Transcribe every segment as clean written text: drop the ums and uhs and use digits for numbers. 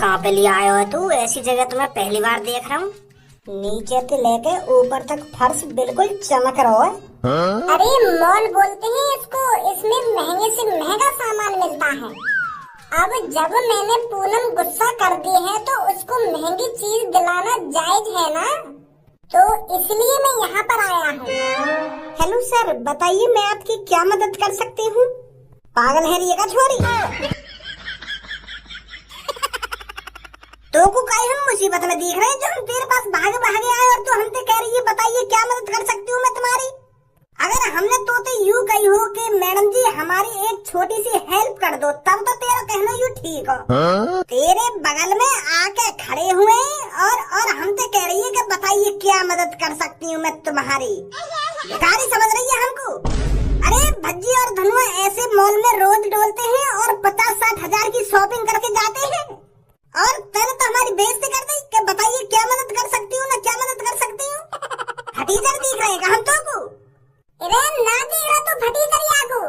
कहाँ पे ले आए हो तू? ऐसी जगह तो मैं पहली बार देख रहा हूँ। नीचे से लेके ऊपर तक फर्श बिल्कुल चमक रहा है। अरे मॉल बोलते हैं इसको, इसमें महंगे से महंगा सामान मिलता है। अब जब मैंने पूनम गुस्सा कर दी है तो उसको महंगी चीज दिलाना जायज है ना, तो इसलिए मैं यहाँ पर आया हूँ। हेलो सर, बताइए मैं आपकी क्या मदद कर सकती हूँ? पागल है ये का छोरी। तो को काहे हम मुसीबत में दिख रहे हैं जो हम तेरे पास भागे भागे आए और तू हमसे कह रही है बताइए क्या मदद कर सकती हूँ मैं तुम्हारी? अगर हमने तो यूं कही हो कि मैडम जी हमारी एक छोटी सी हेल्प कर दो, तब तो तेरा कहना यूं ठीक हो। तेरे बगल में आके खड़े हुए और हमसे कह रही है कि बताइए क्या मदद कर सकती हूँ मैं तुम्हारी? भिखारी समझ रही है हमको? अरे भज्जी और धनुआ ऐसे मॉल में रोज डोलते हैं और 50-60 हजार की शॉपिंग करके जाते हैं, और तेरे तो हमारी बेइज्जती कर दी कि बताइए क्या मदद कर सकती हूँ ना, क्या मदद कर सकती हूँ? फटीचर दिख रहे हैं हम तो को? अरे ना दिख रहा तो फटीचर यागो।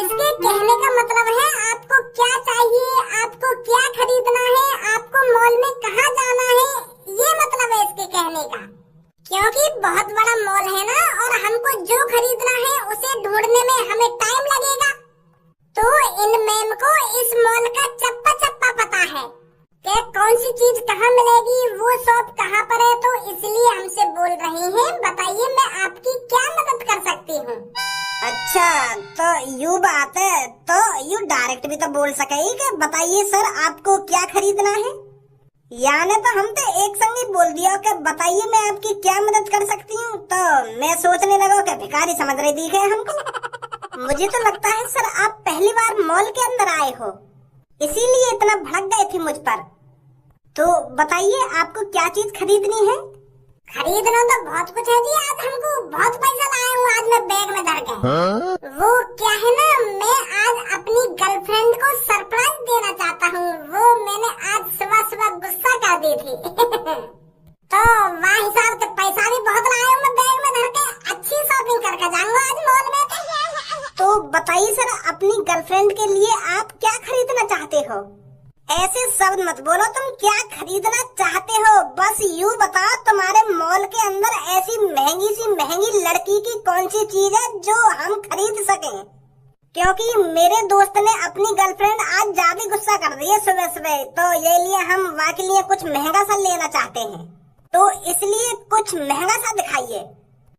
इसके कहने का मतलब है आपको क्या चाहिए, आपको क्या खरीदना है, आपको मॉल में कहाँ जाना है, ये मतलब है इसके कहने का। क्योंकि बहुत बड़ा मॉल है ना, और हमको जो खरीदना है उसे ढूंढने में हमें टाइम लगेगा। तो इन मैम को इस मॉल का चप्पा चप्पा पता है कि कौन सी चीज कहाँ मिलेगी, वो शॉप कहाँ पर है, तो इसलिए हमसे बोल रही हैं बताइए मैं आपकी क्या मदद कर सकती हूँ। अच्छा तो यू बात है, तो यू डायरेक्ट भी तो बोल सके कि बताइए सर आपको क्या खरीदना है। यानी तो हम तो एक संग ही बोल दिया कि बताइए मैं आपकी क्या मदद कर सकती हूँ, तो मैं सोचने लगा कि भिखारी समझ रही थी हमको। मुझे तो लगता है सर आप पहली बार मॉल के अंदर आए हो, इसीलिए इतना भड़क गए थे मुझ पर। तो बताइए आपको क्या चीज खरीदनी है? खरीदना तो बहुत कुछ है जी, आज हमको बहुत पैसा लाया हूँ आज मैं बैग में धर के। वो क्या है ना, मैं आज अपनी गर्लफ्रेंड को सरप्राइज देना चाहता हूँ। वो मैंने आज सुबह सुबह गुस्सा कर दी थी। तो वहाँ हिसाब से पैसा भी बहुत लाया हूँ मैं बैग में धर के, अच्छी शॉपिंग करके जाऊंगा आज मॉल में। तो बताइए सर अपनी गर्लफ्रेंड के लिए आप क्या खरीदना चाहते हो? ऐसे शब्द मत बोलो, तुम क्या खरीदना चाहते हो बस यूं बताओ। तुम्हारे मॉल के अंदर ऐसी महंगी लड़की की कौन सी चीज है जो हम खरीद सकें? क्योंकि मेरे दोस्त ने अपनी गर्लफ्रेंड आज ज्यादा गुस्सा कर दी है सुबह सुबह, तो ये लिए हम वहाँ के लिए कुछ महंगा सा लेना चाहते हैं, तो इसलिए कुछ महंगा सा दिखाइए।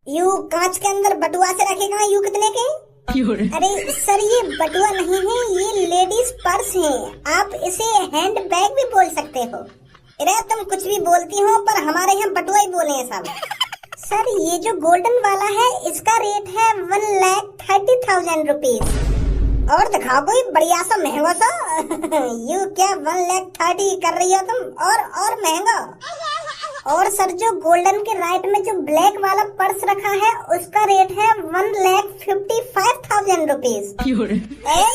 यू कांच के अंदर बटुआ से रखेगा, यू कितने के? अरे सर ये बटुआ नहीं है, ये लेडीज पर्स है, आप इसे हैंड बैग भी बोल सकते हो। अरे तुम कुछ भी बोलती हो पर हमारे यहाँ बटुआ ही बोले हैं सब। सर ये जो गोल्डन वाला है इसका रेट है 1,30,000 रुपीज। और दिखाओ कोई बढ़िया सा महंगा सा। यू क्या 1,30,000 कर रही हो तुम? और महंगा। और सर जो गोल्डन के राइट में जो ब्लैक वाला पर्स रखा है उसका रेट है 1,55,000 रुपीज।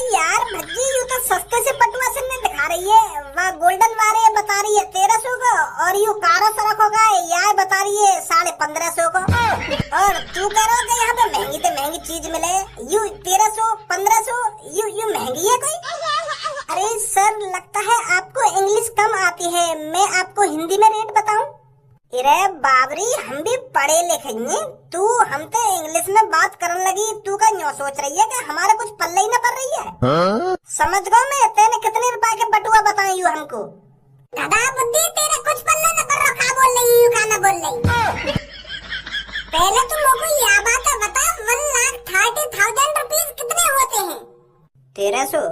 यार भज्जी यू तो सस्ते से बटुआ से नहीं दिखा रही है, वहाँ गोल्डन वाले बता रही है 1,300 को, और यू कारो सा रखोगा यार बता रही है 1,550 को। और तू कह रहा कि यहाँ पे महंगी से महंगी चीज मिले, यू 1,300 1,500 यू महंगी है कोई? अरे सर लगता है आपको इंग्लिश कम आती है, मैं आपको हिंदी में रेट बताऊं? अरे बाबरी हम भी पढ़े लिखे हैं, तू हमसे इंग्लिश में बात करने लगी, तू का न्यों सोच रही है कि हमारे कुछ पल्ले ही न पड़ रही है? समझ गो मैं तेने कितने रुपए के बटुआ बताए यू हमको? दादा बुद्धि तेरे कुछ पल्ले न पड़ रखा बोल रही यू खाना बोल रही। पहले तुम लोगों को यह बात बता 1,30,000 रुपीज कितने होते हैं? 1,300।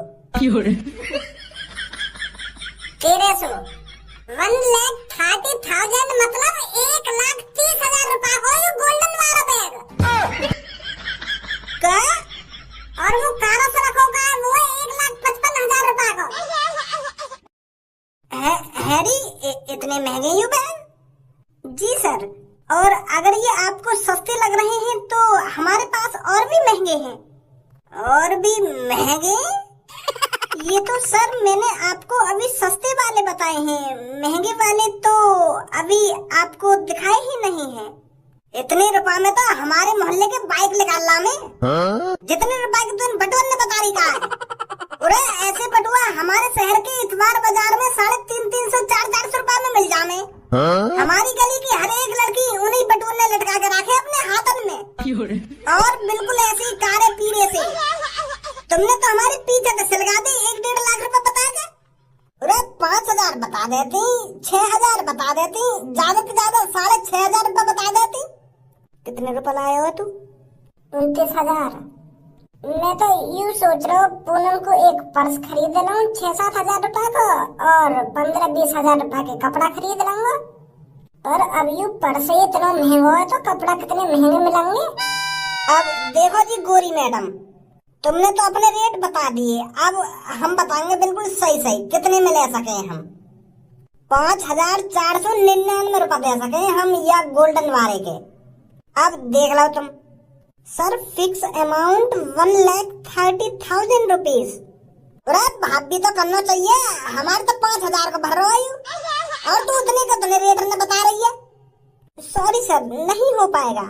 1,300 1,30,000 मतलब 1,30,000 रुपए को ये गोल्डन वाला बैग क्या? और वो कारो से रखोगा वो 1,55,000 रुपए को। हैरी इतने महंगे यू बैग? जी सर, और अगर ये आपको सस्ते लग रहे हैं तो हमारे पास और भी महंगे हैं। और भी महंगे? ये तो सर मैंने आपको अभी सस्ते वाले बताए हैं, महंगे वाले तो अभी आपको दिखाए ही नहीं है। इतने रुपए में तो हमारे मोहल्ले के बाइक निकाल ला मैं। जितने रुपए की तुम बटुआ ने बता रही का है। अरे ऐसे बटुआ हमारे शहर के इतवार बाजार में 350 हमारी गली की हर एक लड़की उन्हीं बटुए लटका के रखे अपने हाथन में, और बिल्कुल ऐसे ही कारे पीने से। तुमने तो हमारे पीछे से सिलगा दी 1-1.5 लाख रुपए बता के। अरे 5,000 बता देती, 6,000 बता देती, ज्यादा से ज्यादा 6,500 रुपए बता देती। कितने रुपए लाए हो तू? 29,000। मैं तो यूँ सोच रहा हूँ पूनम को एक पर्स खरीद लूँ 6-7 हजार रुपए का, और 15-20 हजार रुपए के कपड़ा खरीद लूंगा। पर अब यूँ पर्स ही इतना महंगा है तो कपड़ा कितने महंगे मिलेंगे? अब देखो जी गोरी मैडम, तुमने तो अपने रेट बता दिए, अब हम बताएंगे बिल्कुल सही सही कितने में ले सके हम। 5,499 रुपए दे सके हम, या गोल्डन वाले के। अब देख लो तुम सर, फिक्स अमाउंट 1,30,000 रुपीज। अरे भाग भी तो करना चाहिए, हमारे तो 5,000 का भर रहा है और तू उतने का उतने रेट में बता रही है। सॉरी सर, नहीं हो पाएगा।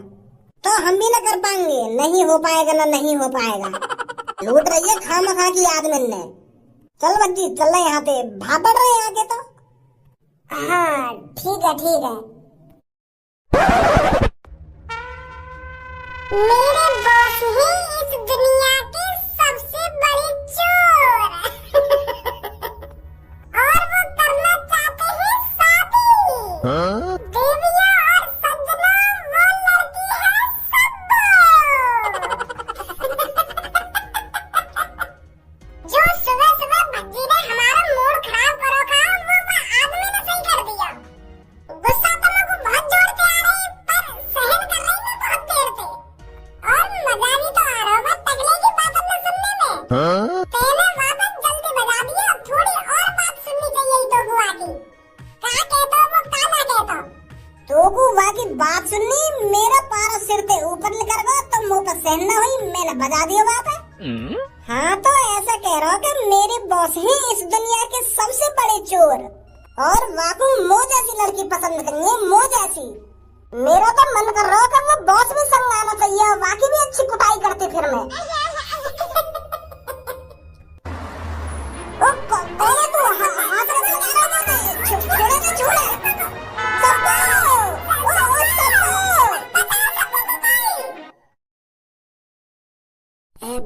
तो हम भी ना कर पाएंगे, नहीं हो पाएगा ना, नहीं हो पाएगा। लूट रही है खामखा की आदमी ने। चल बच्ची चल रहे यहाँ पे, भाग पड़ रहे हैं आगे तो। हाँ ठीक है ठीक है। मेरे बॉस ही इस दुनिया के सबसे बड़े चोर और वो करना चाहते हैं शादी। देविया और सजना वो लड़की है जो सुबह सुबह भज्जी ने हमारा मूड खराब करो का, वो आदमी ने सही कर दिया। गुस्सा तो लोग बहुत जोर से आ रहे पर सहन कर रही मैं बहुत देर से, और मजा भी तो आ रहा है तगले की बात अपने सुनने में। पहले वापस जल्दी बजा दिया, थोड़ी और बात सुननी चाहिए तो हुआ की। क्या कहता वो क्या ना कहता? तो को की बात सुननी, मेरा पारा सिर के ऊपर लेकर गया तो मुंह पर सहन न हुई, मैंने बजा दिया वापस। हाँ तो ऐसा कह रहा हूँ कि मेरे बॉस ही इस दुनिया के सबसे बड़े चोर, और वाकई मो जैसी लड़की पसंद करेंगे, मो जैसी। मेरा तो मन कर रहा है कि वो बॉस भी संग आना चाहिए, वाकई भी अच्छी कुटाई करते फिर मैं।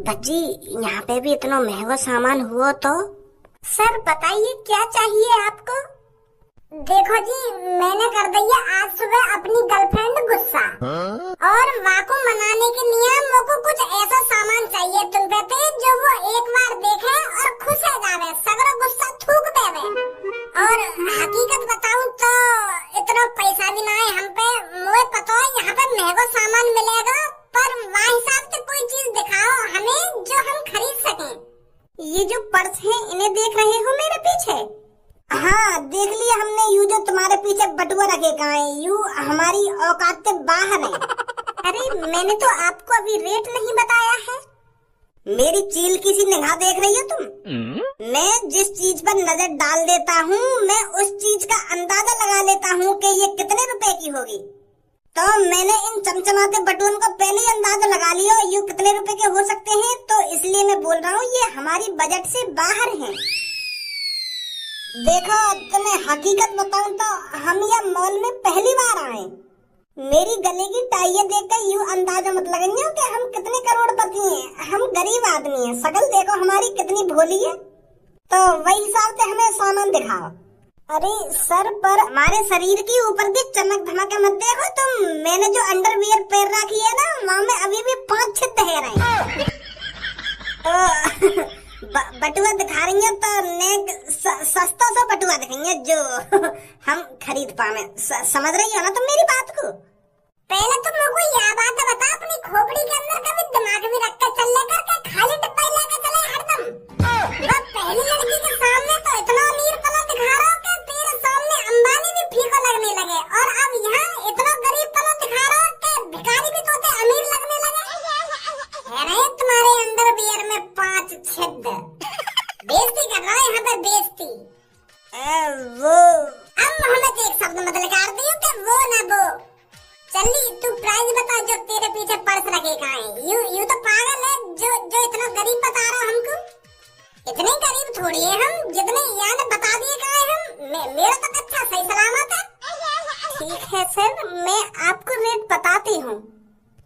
बच्ची यहाँ पे भी इतना महंगा सामान हुआ तो। सर बताइए क्या चाहिए आपको? देखो जी, मैंने कर दिया आज सुबह अपनी गर्लफ्रेंड गुस्सा, और वाको मनाने के लिए मुझको कुछ ऐसा सामान चाहिए तुम पे जो वो एक बार देखे और खुश हो जावे, सगरो गुस्सा थूक देवे। और हकीकत बताऊं तो इतना पैसा भी ना है हम पे, मुझे पता है यहाँ पे महंगा सामान मिलेगा, पर वहाँ हिसाब से कोई चीज दिखाओ हमें जो हम खरीद सकें। ये जो पर्स है इन्हें देख रहे हो मेरे पीछे? हाँ देख लिया हमने, यू जो तुम्हारे पीछे बटुआ रखे कहाँ है, यू हमारी औकात से बाहर है। अरे मैंने तो आपको अभी रेट नहीं बताया है। मेरी चील की सी निगाह देख रही हो तुम? मैं जिस चीज पर नजर डाल देता हूँ, मैं उस चीज का अंदाजा लगा लेता हूँ कि ये कितने रुपए की होगी। तो मैंने इन चमचमाते बटुओं को पहले ही अंदाजा लगा लिया यू कितने रुपए के हो सकते हैं, तो इसलिए मैं बोल रहा हूँ ये हमारी बजट से बाहर है। देखो तुम्हें हकीकत बताऊं तो हम यह मॉल में पहली बार आए। मेरी गले की टाइयां देखकर यूं अंदाजा मत लगाइए कि हम कितने करोड़पति हैं, हम गरीब आदमी हैं। शकल देखो हमारी कितनी भोली है, तो वही हिसाब से हमें सामान दिखाओ। अरे सर पर हमारे शरीर की ऊपर की चमक धमक मत देखो तुम, मैंने जो अंडरवियर पहन रखी है ना वहाँ में अभी भी 5 छिद्र है रहे। तो बटुआ दिखा रही है तो नेक सस्ता सा बटुआ दिखेंगे जो हम खरीद पाए। समझ रही हो ना तुम मेरी बात को? पहले तुम लोगों को यह बात बता, अपनी खोपड़ी के अंदर कभी दिमाग में रख कर चल लेकर के खाली डब्बा लेकर चले हरदम। वो पहली लड़की के सामने तो इतना नीर पना दिखा रहा हो कि तेरे सामने अंबानी भी फीका लगने लगे, और अब यहाँ इतना गरीब पना दिखा रहा हो कि भिखारी भी तोते अमीर लगने लगे। है रहे तुम्हारे अंडरवियर में 5 छिद्र। बेइज्जती कर रहा है यहाँ पे, बेइज्जती। वो अब मोहम्मद एक शब्द मत लगा दियो कि वो ना वो। चली तू प्राइस बता जो तेरे पीछे पर्स रखे कहाँ है। यू तो पागल है जो इतना गरीब बता रहा हमको। इतने गरीब थोड़ी है हम, जितने यहाँ ने बता दिए कहाँ है हम। मेरा तो अच्छा सही सलामत है। हूँ।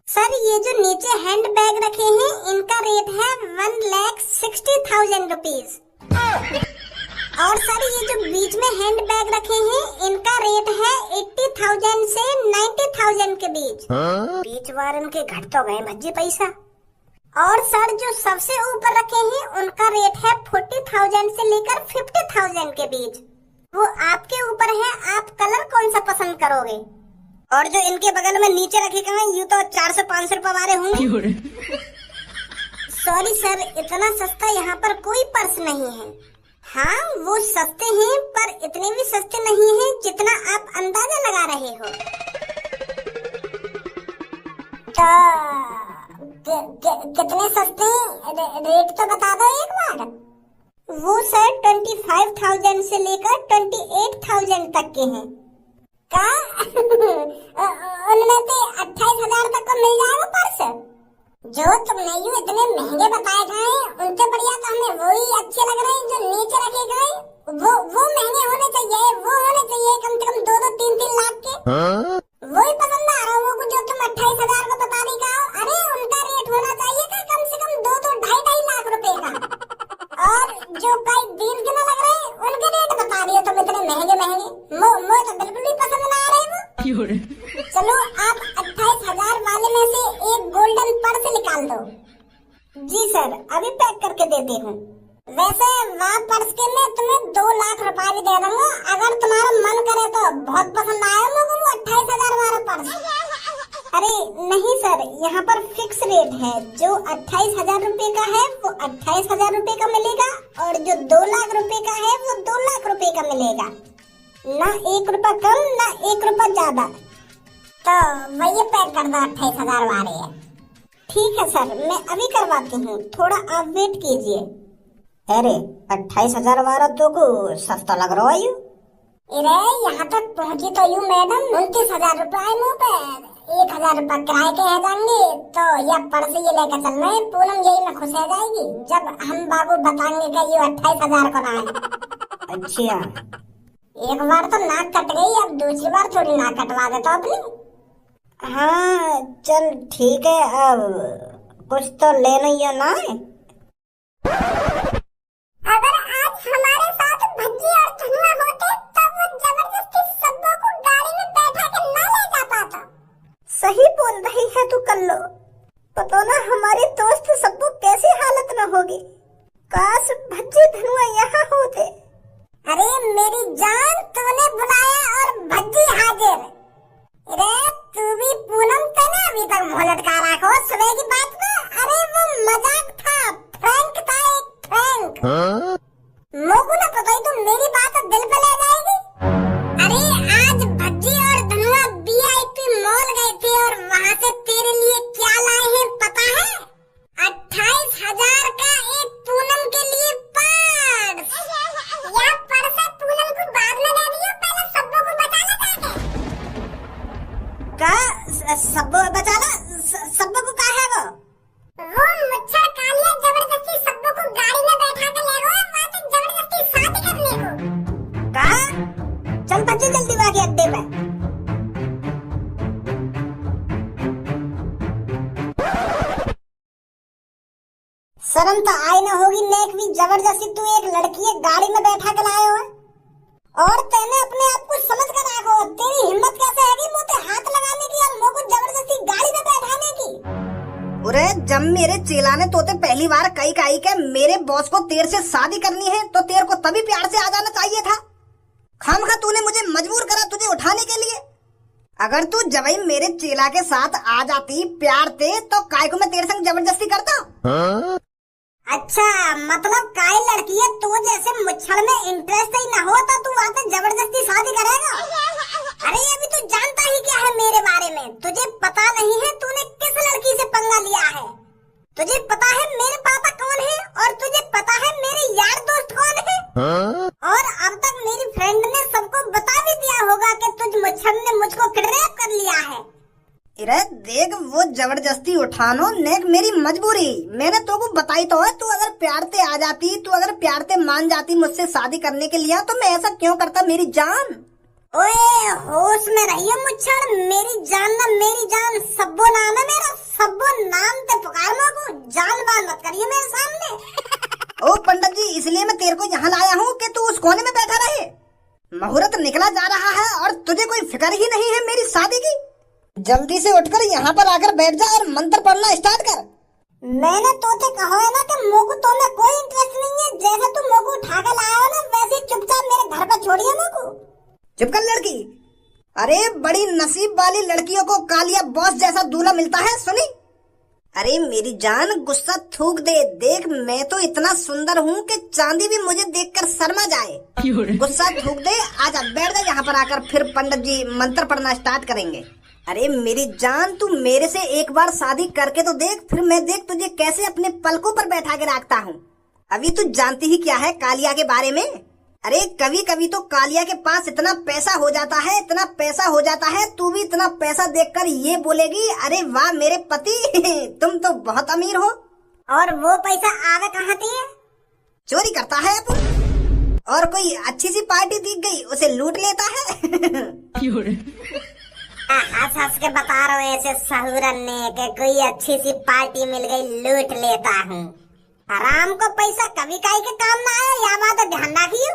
सर ये जो नीचे हैंड बैग रखे हैं इनका रेट है 1,60,000 रुपीज। और सर ये जो बीच में हैंड बैग रखे हैं इनका रेट है 80,000 से 90,000 के बीच। बीच वारन के घट तो गए भज्जी पैसा। और सर जो सबसे ऊपर रखे हैं उनका रेट है 40,000 से लेकर 50,000 के बीच। वो आपके ऊपर है, आप कलर कौन सा पसंद करोगे। और जो इनके बगल में नीचे रखे गए यूँ तो 400-500 रुपए वाले होंगे। सॉरी सर, इतना सस्ता यहाँ पर कोई पर्स नहीं है। हाँ वो सस्ते हैं पर इतने भी सस्ते नहीं हैं जितना आप अंदाजा लगा रहे हो। तो कितने सस्ते रेट तो बता दो एक बार। वो सर 25,000 से लेकर 28,000 तक के हैं। का उनमें से 28,000 तक को मिल जाएगा पर्स। जो तुमने यूँ इतने महंगे बताए गए उनसे बढ़िया तो हमें वही अच्छे लग रहे हैं जो नीचे रखे गए। वो महंगे होने चाहिए, वो होने चाहिए कम से कम 2-3 लाख के। वही पसंद आ रहा है जो तुम 28,000 को बता रही का। अरे उनका रेट होना चाहिए था कम से कम 2-2.5 लाख रुपए का। और जो कई दिन के न लग रहे उनके रेट बता रही हो तुम इतने महंगे महंगे। मुझे तो बिल्कुल भी पसंद ना आ रहे वो। चलो आप 28,000 वाले में से एक गोल्डन पर्स निकाल दो। जी सर अभी पैक करके देती हूँ। वैसे वहाँ पर्स के मैं तुम्हें 2 लाख रुपए भी दे दूंगा अगर तुम्हारा मन करे तो। बहुत पसंद आया मुझे वो 28,000 वाला पर्स। अरे नहीं सर, यहाँ पर फिक्स रेट है। जो 28,000 रुपए का है वो 28,000 रुपए का मिलेगा और जो 2 लाख रुपए का है वो 2 लाख रुपए का मिलेगा। ना 1 रुपया कम ना 1 रुपया ज्यादा। तो वही पैक कर दो 28,000 वाले है। ठीक है सर मैं अभी करवाती हूँ, थोड़ा आप वेट कीजिए। अरे 28,000 वाला तो को सस्ता लग रहा है यू। अरे यहाँ तक पहुँची तो यूँ मैडम 29,000 रुपए मुँह पे 1,000 रुपए किराए के है जाएंगे। तो यह पर्स ये लेकर चल रहे हैं, पूनम यही में खुश हो जाएगी जब हम बाबू बताएंगे कि ये 28,000 को ना है। अच्छा एक बार तो नाक कट गई, अब दूसरी बार थोड़ी नाक कटवा देता अपनी। हाँ चल ठीक है, अब कुछ तो लेना ही है ना। अगर आज हमारे साथ भज्जी और धनुआ होते तब वो जबरदस्ती सबको को गाड़ी में बैठा के ना ले जा पाता। सही बोल रही है तू कल्लो। पता ना हमारे दोस्त सबको कैसी हालत में होगी। काश भज्जी धनुआ यहाँ होते। अरे मेरी जान तूने बुलाया और भज्जी हाजिर। अरे तू भी पूनम पे ना अभी तक मुँह लटका रखो सुबह की बात में। अरे वो मजाक था, फ्रैंक था, एक फ्रैंक। मोको ना पता ही तो मेरी बात दिल पे ले जाएगी। अरे आज भज्जी और धनुआ VIP मॉल गए थे और वहाँ से तेरे लिए क्या लाए हैं पता है? 28,000 का एक पूनम के लिए पर्स। यह पर्स है पूनम को बाद में दे दियो, पहले सबको को बचा ले का सबको बचा ला। सबको को कहा है वो मुच्छर कालिया जबरदस्ती सबको को गाड़ी में बैठा के ले गए वहाँ से जबरदस्ती शादी करने को। कहा चल बच्चे जल्दी वाके अड्डे पे। शर्म तो आई ना होगी नेक भी, जबरदस्ती तू एक लड़की है गाड़ी में बैठा के लाए हो। और तेने अपने आप को समझ कर रखो, तेरी हिम्मत कैसे है कि मुझे हाथ लगाने की और मुझको जबरदस्ती गाड़ी में बैठाने की। अरे जब मेरे चेला ने तोते पहली बार कही के मेरे बॉस को तेरे से शादी करनी है तो तेरे को तभी प्यार से आ जाना चाहिए था। खामखा तूने मुझे मजबूर करा तुझे उठाने के लिए। अगर तू जब मेरे चेला के साथ आ जाती प्यार से तो काय को मैं तेरे संग जबरदस्ती करता। अच्छा मतलब काय लड़की है तू जैसे मुच्छड़ में इंटरेस्ट ही ना हो तो तू वहाँ पे जबरदस्ती शादी करेगा। अरे अभी तू जानता ही क्या है मेरे बारे में? तुझे पता नहीं है तूने किस लड़की से पंगा लिया है। तुझे पता है मेरे पापा कौन है और तुझे पता है मेरे यार दोस्त कौन है। और अब तक मेरी फ्रेंड ने सबको बता भी दिया होगा कि तुझ मुच्छड़ ने मुझको किडनैप कर लिया है। अरे देख वो जबरदस्ती उठानो नेक मेरी मजबूरी। मैंने तो को बताई तो है, तू अगर प्यार से आ जाती, तू अगर प्यार से मान जाती मुझसे शादी करने के लिए तो मैं ऐसा क्यों करता मेरी जान। ओए होश में रहियो मुच्छड़, मेरी जान ना मेरी जान, सब्बो नाम है मेरा, सब्बो नाम ते पुकार को, जान बान मत करिए मेरे सामने। ओ पंडित जी, इसलिए मैं तेरे को यहाँ लाया हूँ कि तू उस कोने में बैठा रहे। मुहूर्त निकला जा रहा है और तुझे कोई फिक्र ही नहीं है मेरी शादी की। जल्दी से उठकर यहाँ पर आकर बैठ जा और मंत्र पढ़ना स्टार्ट कर। मैंने तोते कहा है ना कि मोकू तो में कोई इंटरेस्ट नहीं है, जैसे तू मोकू उठा कर लाया हो ना वैसे चुपचाप मेरे घर पर छोड़िए मोकू। चुप कर लड़की। अरे बड़ी नसीब वाली लड़कियों को कालिया बॉस जैसा दूल्हा मिलता है, सुनी। अरे मेरी जान गुस्सा थूक दे, देख मैं तो इतना सुंदर हूँ कि चांदी भी मुझे देखकर शर्मा जाए। गुस्सा थूक दे, आजा बैठ जा यहाँ पर आकर, फिर पंडित जी मंत्र पढ़ना स्टार्ट करेंगे। अरे मेरी जान तू मेरे से एक बार शादी करके तो देख, फिर मैं देख तुझे कैसे अपने पलकों पर बैठा के रखता हूँ। अभी तू जानती ही क्या है कालिया के बारे में। अरे कभी कभी तो कालिया के पास इतना पैसा हो जाता है, इतना पैसा हो जाता है, तू भी इतना पैसा देखकर ये बोलेगी अरे वाह मेरे पति तुम तो बहुत अमीर हो। और वो पैसा आवे कहाँ से है? चोरी करता है अब, और कोई अच्छी सी पार्टी दिख गई उसे लूट लेता है। हंस हंस के बता रहे हो ऐसे सहूरन ने कि कोई अच्छी सी पार्टी मिल गई लूट लेता हूँ। हराम को पैसा कभी काई के काम ना आए, या बात ध्यान रखियो।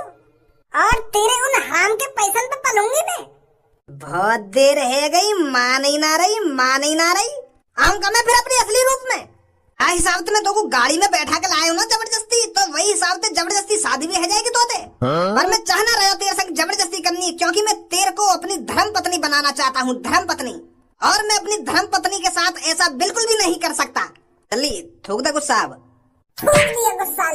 और तेरे उन हराम के पैसन पे पलूंगी मैं। बहुत देर रह गई, मां नहीं ना रही, मां नहीं ना रही। आऊंगा मैं फिर अपने असली रूप में। हाँ हिसाब से मैं तो गाड़ी में बैठा के लाया हूँ ना जबरदस्ती, तो वही हिसाब से जबरदस्ती शादी भी हो जाएगी तोते। पर मैं चाह ना रहा तेरे संग जबरदस्ती करनी, क्योंकि मैं तेरे को अपनी धर्म पत्नी बनाना चाहता हूँ, धर्म पत्नी। और मैं अपनी धर्म पत्नी के साथ ऐसा बिल्कुल भी नहीं कर सकता। चलिए थूक दे गुस्सा अब। थूक दिया गुस्सा।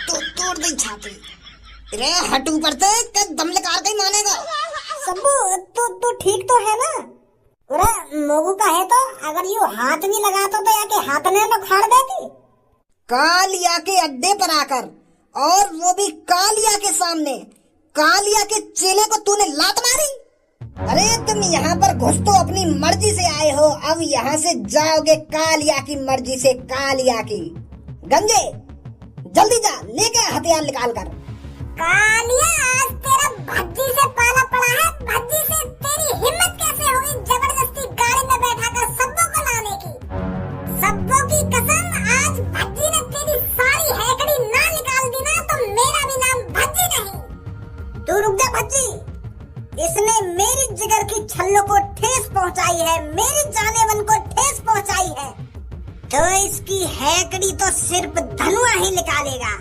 तो तोड़ दी छाती। रे हट ऊपर से, दम निकाल के ही मानेगा। सब्बू तू ठीक तो है ना? अरे मोगू का है तो अगर यू हाथ भी लगाता तो याके हाथ ने तो खाड़ देती। कालिया के अड्डे पर आकर, और वो भी कालिया के सामने, कालिया के चेले को तूने लात मारी। अरे तुम यहाँ पर घुस तो अपनी मर्जी से आए हो, अब यहाँ से जाओगे कालिया की मर्जी से, कालिया की। गंजे जल्दी जा, लेके हथियार निकाल कर। कालिया आज तेरा भज्जी से पाला पड़ा है, भज्जी से तेरी हिम्मत कैसे हुई जबरदस्ती गाड़ी में बैठा कर सब्बों को लाने की। सब्बों की कसम, आज भज्जी ने तेरी सारी हैकड़ी ना निकाल दी ना तो मेरा भी नाम भज्जी नहीं। तू रुक जा भज्जी, इसने मेरी जिगर की छल्लों को ठेस पहुंचाई है, मेरी जानेवन को ठेस पहुंचाई है, तो इसकी हैकड़ी तो सिर्फ धनुआ ही निकालेगा।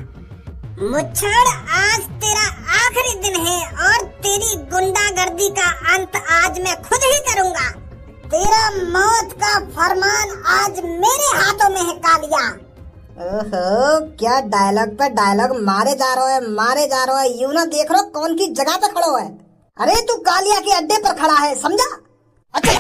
मुच्छड़ आज तेरा आखिरी दिन है और तेरी गुंडागर्दी का अंत आज मैं खुद ही करूंगा। तेरा मौत का फरमान आज मेरे हाथों में है कालिया। ओहो, क्या डायलॉग पे डायलॉग मारे जा रहा है, मारे जा रहा है। यूं ना देख रहा कौन की जगह पे खड़ो है। अरे तू कालिया के अड्डे पर खड़ा है, समझा? अच्छा